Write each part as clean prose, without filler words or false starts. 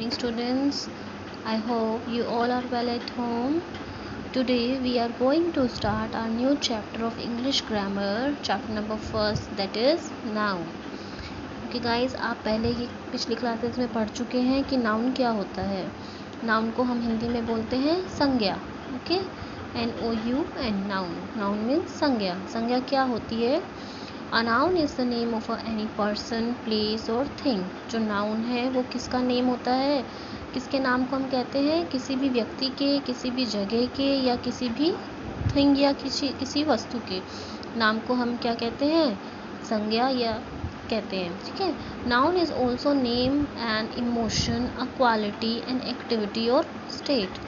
evening, students. I hope you all are well at home. Today we are going to start our new chapter of English grammar, chapter number first, that is noun. Okay guys, आप पहले ही पिछली classes में पढ़ चुके हैं कि noun क्या होता है. नाउन को हम हिंदी में बोलते हैं संज्ञा. Okay, NOUN, noun. Noun means संज्ञा. संज्ञा क्या होती है? A noun is the name of any person, place और thing. जो नाउन है वो किसका नेम होता है? किसके नाम को हम कहते हैं? किसी भी व्यक्ति के, किसी भी जगह के या किसी भी थिंग या किसी वस्तु के नाम को हम क्या कहते हैं? संज्ञा या कहते हैं. ठीक है. Noun is also name an emotion, a quality, an activity और स्टेट.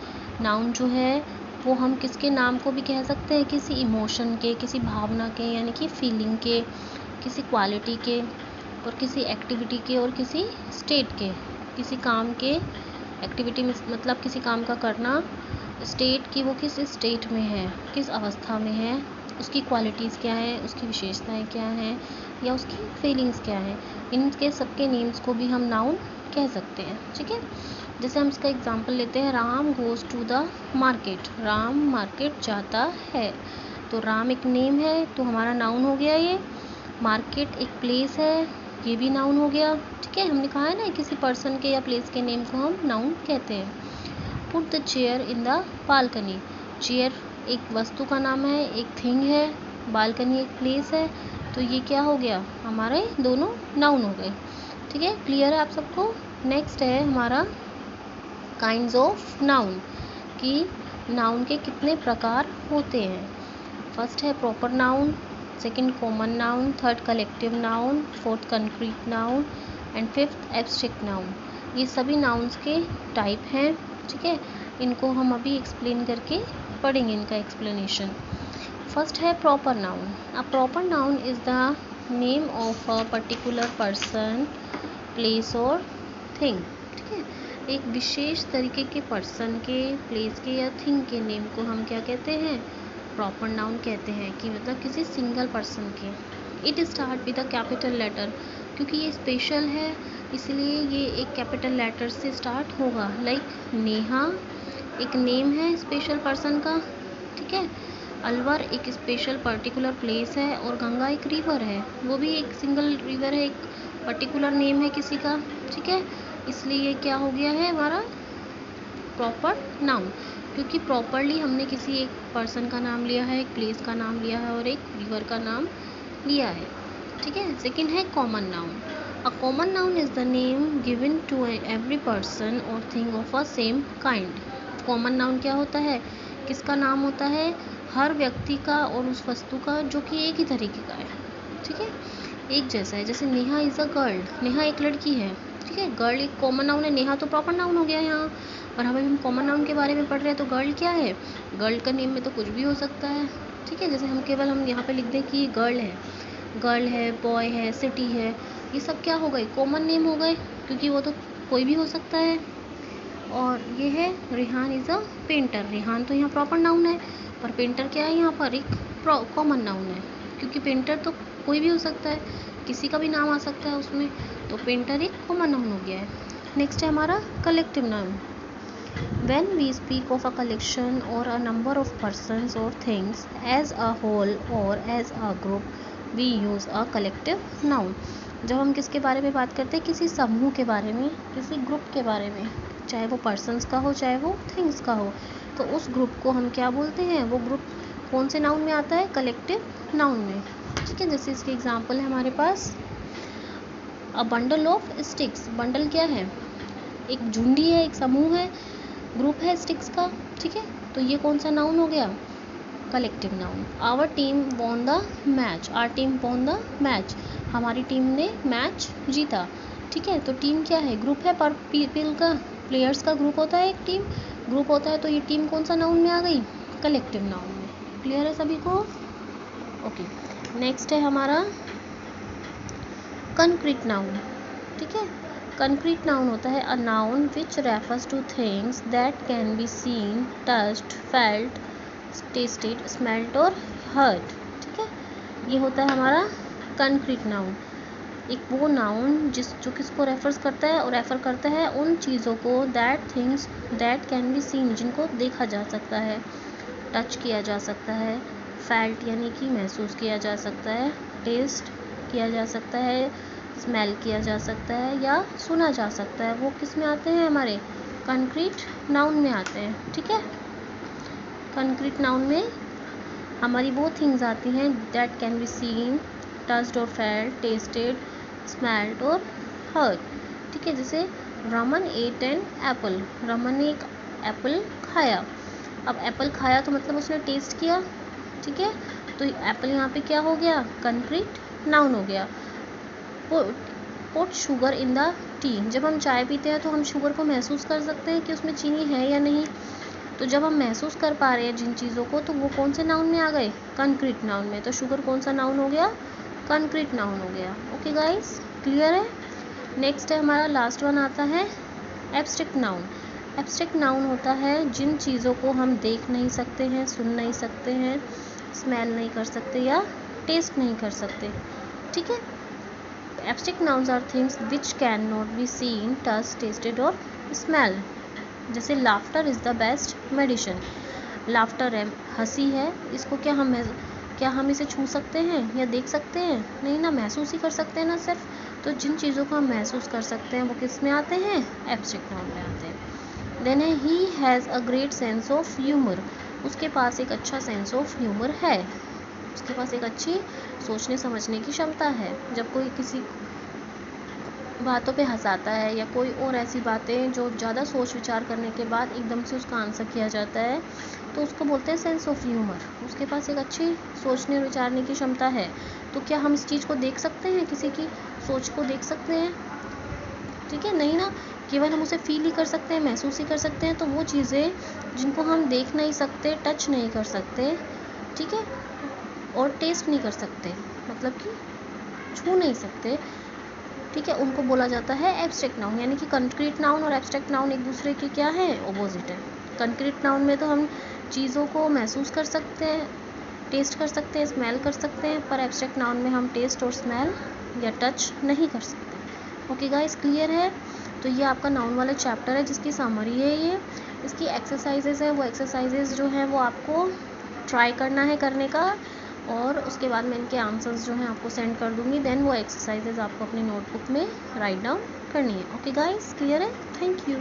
नाउन जो है वो हम किसके नाम को भी कह सकते हैं? किसी इमोशन के, किसी भावना के, यानी कि फीलिंग के, किसी क्वालिटी के और किसी एक्टिविटी के और किसी स्टेट के. किसी काम के एक्टिविटी में मतलब किसी काम का करना, स्टेट की वो किस स्टेट में है, किस अवस्था में है, उसकी क्वालिटीज़ क्या है, उसकी विशेषताएं क्या हैं या उसकी फीलिंग्स क्या हैं. इनके सबके नेम्स को भी हम नाउन कह सकते हैं. ठीक है. जैसे हम इसका एग्जांपल लेते हैं, Ram goes to the market. Ram market जाता है. तो राम एक नेम है तो हमारा नाउन हो गया ये. मार्केट एक प्लेस है, ये भी नाउन हो गया. ठीक है. हमने कहा है ना किसी पर्सन के या प्लेस के नेम को हम नाउन कहते हैं. Put the chair in the balcony. Chair एक वस्तु का नाम है, एक थिंग है. बालकनी एक प्लेस है. तो ये क्या हो गया? हमारे दोनों नाउन हो गए. ठीक है. क्लियर है आप सबको? नेक्स्ट है हमारा काइंड्स ऑफ नाउन, कि नाउन के कितने प्रकार होते हैं. फर्स्ट है proper noun, second common noun, third collective noun, fourth concrete noun and fifth abstract noun. ये सभी नाउन्स के टाइप हैं. ठीक है. इनको हम अभी एक्सप्लेन करके पढ़ेंगे, इनका एक्सप्लेनेशन. फर्स्ट है proper noun. A proper noun is the name of a particular person, place और थिंग. ठीक है. एक विशेष तरीके के पर्सन के, प्लेस के या थिंग के नेम को हम क्या कहते हैं? प्रॉपर नाउन कहते हैं. कि मतलब किसी सिंगल पर्सन के. It start with a capital letter. क्योंकि ये स्पेशल है इसलिए ये एक कैपिटल लेटर से स्टार्ट होगा. लाइक नेहा एक नेम है स्पेशल पर्सन का. ठीक है. अलवर एक स्पेशल पर्टिकुलर प्लेस है और गंगा एक रिवर है, वो भी एक सिंगल रिवर है, एक पर्टिकुलर नेम है किसी का. ठीक है. इसलिए क्या हो गया है हमारा प्रॉपर नाउन, क्योंकि प्रॉपरली हमने किसी एक पर्सन का नाम लिया है, एक प्लेस का नाम लिया है और एक रिवर का नाम लिया है. ठीक है. सेकंड है common noun. A common noun is the name given to every person or thing of a same kind. Common noun क्या होता है? किसका नाम होता है? हर व्यक्ति का और उस वस्तु का जो कि एक ही तरीके का है. ठीक है. एक जैसा है. जैसे Neha is a girl. Neha एक लड़की है. ठीक है. गर्ल एक कॉमन नाउन है, नेहा तो प्रॉपर नाउन हो गया यहाँ. और हम कॉमन नाउन के बारे में पढ़ रहे हैं तो गर्ल क्या है? गर्ल का नेम में तो कुछ भी हो सकता है. ठीक है. जैसे हम यहाँ पे लिख दें कि गर्ल है, गर्ल है, बॉय है, सिटी है, ये सब क्या हो गए? कॉमन नेम हो गए, क्योंकि वो तो कोई भी हो सकता है. और ये है Rehan is a painter. Rehan तो यहाँ प्रॉपर नाउन है, पर पेंटर क्या है? यहाँ पर एक कॉमन नाउन है, क्योंकि पेंटर तो कोई भी हो सकता है, किसी का भी नाम आ सकता है उसमें. तो पेंटर एक कॉमन नाउन हो गया है. नेक्स्ट है हमारा collective noun. When we speak of a collection or a number of persons or things as a whole or as a group we use a collective noun. जब हम किसके बारे में बात करते हैं? किसी समूह के बारे में, किसी ग्रुप के बारे में, चाहे वो पर्सन्स का हो चाहे वो थिंग्स का हो, तो उस ग्रुप को हम क्या बोलते हैं? वो ग्रुप कौन से नाउन में आता है? कलेक्टिव नाउन में. ठीक है. जैसे इसके एग्जांपल है हमारे पास a bundle of sticks. Bundle क्या है? एक झुंडी है, एक समूह है, ग्रुप है स्टिक्स का. ठीक है. तो ये कौन सा नाउन हो गया? Collective noun. Our team won the match. Our team won the match. हमारी टीम ने मैच जीता. ठीक है. तो टीम क्या है? ग्रुप है, पर पीपल का, प्लेयर्स का ग्रुप होता है, एक टीम ग्रुप होता है. तो ये टीम कौन सा नाउन में आ गई? कलेक्टिव नाउन में. क्लियर है सभी को? ओके. नेक्स्ट है हमारा कंक्रीट नाउन. ठीक है. कंक्रीट नाउन होता है a noun which refers two things that can be seen, touched, felt, tested, smelt और हर्ड. ठीक है. ये होता है हमारा कंक्रीट नाउन. एक वो नाउन जो किसको रेफर्स करता है, और रेफ़र करता है उन चीज़ों को, that things that can be scene, जिनको देखा जा सकता है, टच किया जा सकता है, फेल्ट यानी कि महसूस किया जा सकता है, टेस्ट किया जा सकता है, स्मेल किया जा सकता है या सुना जा सकता है। वो किस में आते हैं, हमारे कंक्रीट नाउन में आते हैं। ठीक है, कंक्रीट नाउन में हमारी वो थिंग्स आती हैं that can be seen, touched और फेल्ट, टेस्टेड, स्मेल्ड और हर्ड। ठीक है, जैसे Raman ate an apple, Raman ने एक एप्पल खाया। अब एप्पल खाया तो मतलब उसने टेस्ट किया। ठीक है, तो एप्पल यहाँ पे क्या हो गया, कंक्रीट नाउन हो गया। Put sugar in the T, जब हम चाय पीते हैं तो हम शुगर को महसूस कर सकते हैं कि उसमें चीनी है या नहीं। तो जब हम महसूस कर पा रहे हैं जिन चीज़ों को, तो वो कौन से नाउन में आ गए, कंक्रीट नाउन में। तो शुगर कौन सा नाउन हो गया, कंक्रीट नाउन हो गया। ओके गाइस, क्लियर है। नेक्स्ट है हमारा लास्ट वन आता है एब्स्ट्रैक्ट नाउन। एब्स्ट्रैक्ट नाउन होता है जिन चीज़ों को हम देख नहीं सकते हैं, सुन नहीं सकते हैं, स्मेल नहीं कर सकते या टेस्ट नहीं कर सकते। ठीक है, abstract nouns are things which can not be seen, touch, tasted और स्मेल। जैसे laughter is the best medicine, laughter है, हंसी है, इसको क्या हम इसे छू सकते हैं या देख सकते हैं, नहीं ना, महसूस ही कर सकते हैं ना सिर्फ। तो जिन चीज़ों को हम महसूस कर सकते हैं वो किस में आते हैं, एब्स्ट्रैक्ट नाउन में आते हैं। देन है he has a great sense of humour, उसके पास एक अच्छा सेंस ऑफ ह्यूमर है, उसके पास एक अच्छी सोचने समझने की क्षमता है। जब कोई किसी बातों पे हंसाता है या कोई और ऐसी बातें जो ज़्यादा सोच विचार करने के बाद एकदम से उसका आंसर किया जाता है, तो उसको बोलते हैं सेंस ऑफ ह्यूमर। उसके पास एक अच्छी सोचने और विचारने की क्षमता है। तो क्या हम इस चीज़ को देख सकते हैं, किसी की सोच को देख सकते हैं? ठीक है, नहीं ना, केवल हम उसे फील ही कर सकते हैं, महसूस ही कर सकते हैं। तो वो चीज़ें जिनको हम देख नहीं सकते, टच नहीं कर सकते, ठीक है, और टेस्ट नहीं कर सकते, मतलब कि छू नहीं सकते, ठीक है, उनको बोला जाता है एब्स्ट्रैक्ट नाउन। यानी कि कंक्रीट नाउन और एब्स्ट्रैक्ट नाउन एक दूसरे के क्या है, ऑपोजिट है। कंक्रीट नाउन में तो हम चीज़ों को महसूस कर सकते हैं, टेस्ट कर सकते हैं, स्मेल कर सकते हैं, पर एब्स्ट्रैक्ट नाउन में हम टेस्ट और स्मेल या टच नहीं कर सकते। ओके गाइस, क्लियर है। तो ये आपका नाउन वाला चैप्टर है जिसकी समरी है ये। इसकी एक्सरसाइजेज है, वो एक्सरसाइजेज जो हैं वो आपको ट्राई करना है करने का, और उसके बाद मैं इनके आंसर्स जो हैं आपको सेंड कर दूँगी। देन वो एक्सरसाइजेज आपको अपनी नोटबुक में राइट डाउन करनी है। ओके गाइस, क्लियर है। Thank you.